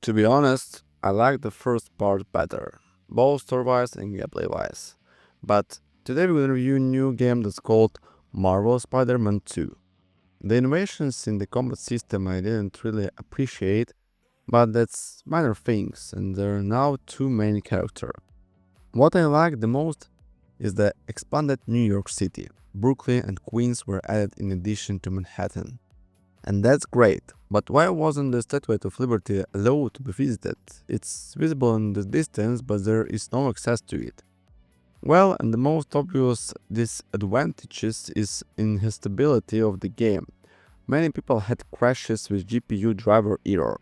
To be honest, I like the first part better, both story-wise and gameplay-wise. But today we will review a new game that's called Marvel Spider-Man 2. The innovations in the combat system I didn't really appreciate, but that's minor things, and there are now two main characters. What I like the most is the expanded New York City. Brooklyn and Queens were added in addition to Manhattan. And that's great, but why wasn't the Statue of Liberty allowed to be visited? It's visible in the distance, but there is no access to it. Well, and the most obvious disadvantages is in the stability of the game. Many people had crashes with GPU driver error.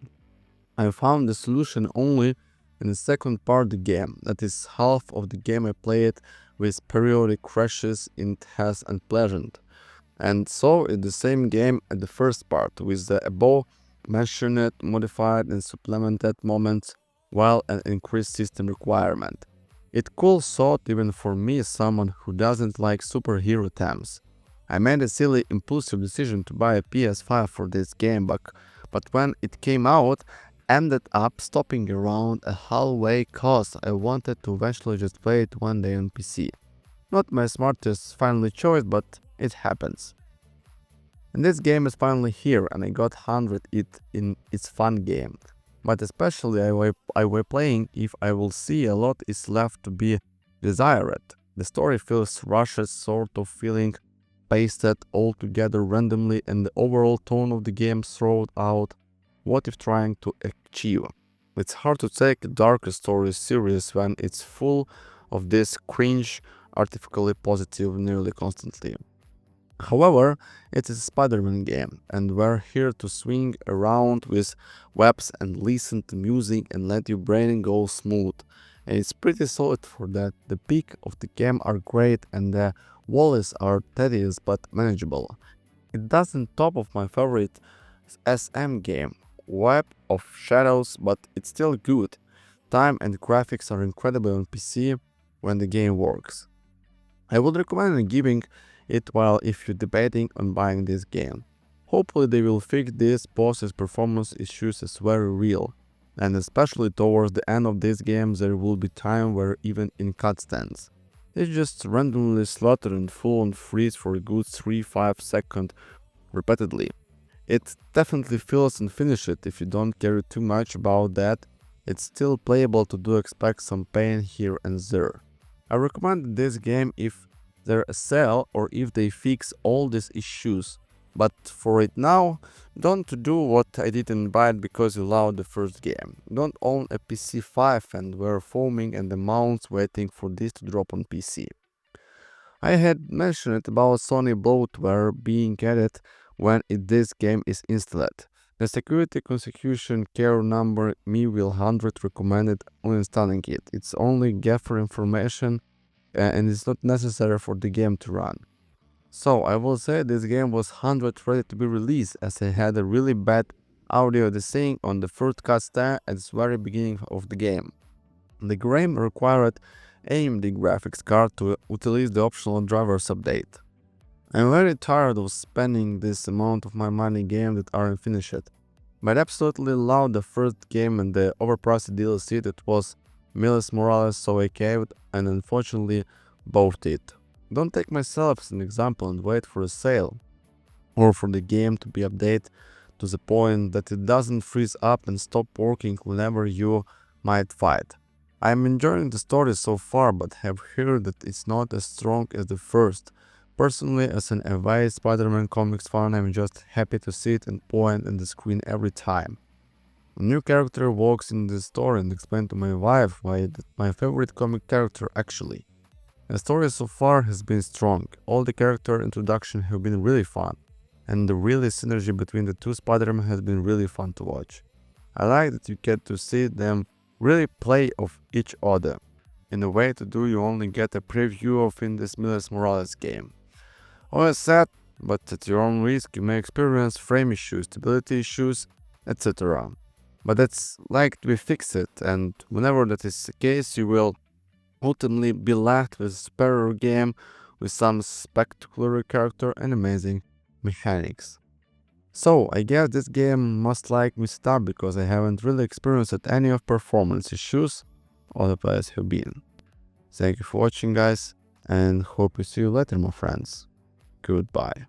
I found the solution only in the second part of the game, that is half of the game I played with periodic crashes in has unpleasant. And so it's the same game at the first part, with the above mentioned modified and supplemented moments while an increased system requirement. It cool thought even for me, someone who doesn't like superhero themes. I made a silly impulsive decision to buy a PS5 for this game, but when it came out, ended up stopping around a halfway cause I wanted to eventually just play it one day on PC. Not my smartest finally choice, but it happens. And this game is finally here, and I got 100 it in its fun game. But especially I will playing if I will see a lot is left to be desired. The story feels rushed, sort of feeling pasted all together randomly, and the overall tone of the game throws out what if trying to achieve. It's hard to take a darker story serious when it's full of this cringe, artificially positive nearly constantly. However, it is a Spider-Man game, and we're here to swing around with webs and listen to music and let your brain go smooth. And it's pretty solid for that. The peak of the game are great and the walls are tedious but manageable. It doesn't top of my favorite SM game, Web of Shadows, but it's still good. Time and graphics are incredible on PC when the game works. I would recommend giving it while if you're debating on buying this game. Hopefully they will fix these boss's performance issues as very real, and especially towards the end of this game there will be time where even in cutscenes, it's just randomly slaughter and full on freeze for a good 3-5 seconds repeatedly. It definitely feels and finish it if you don't care too much about that. It's still playable to do expect some pain here and there. I recommend this game if they're a sale or if they fix all these issues. But for it now, don't do what I didn't buy it because you loved the first game. Don't own a PC5 and were foaming and the mounts waiting for this to drop on PC. I had mentioned about Sony bloatware being added when this game is installed. The security consecution care number me will 100 recommended uninstalling it. It's only gather information and it's not necessary for the game to run. So I will say this game was 100 ready to be released as I had a really bad audio desync on the first cutscene at the very beginning of the game. The game required AMD graphics card to utilize the optional drivers update. I'm very tired of spending this amount of my money in games that aren't finished. But I absolutely loved the first game and the overpriced DLC that was Miles Morales, so I caved and unfortunately bought it. Don't take myself as an example and wait for a sale or for the game to be updated to the point that it doesn't freeze up and stop working whenever you might fight. I'm enjoying the story so far but have heard that it's not as strong as the first. Personally, as an avid Spider-Man comics fan, I'm just happy to see it and point at the screen every time. A new character walks in the store and explains to my wife why that's my favorite comic character actually. The story so far has been strong, all the character introductions have been really fun, and the really synergy between the two Spider-Man has been really fun to watch. I like that you get to see them really play off each other. In a way to do you only get a preview of in this Miles Morales game. Always sad, but at your own risk you may experience frame issues, stability issues, etc. But that's like to be fixed, and whenever that is the case, you will ultimately be left with a superior game with some spectacular character and amazing mechanics. So I guess this game must like me start because I haven't really experienced any of performance issues other players have been. Thank you for watching guys and hope to see you later my friends. Goodbye.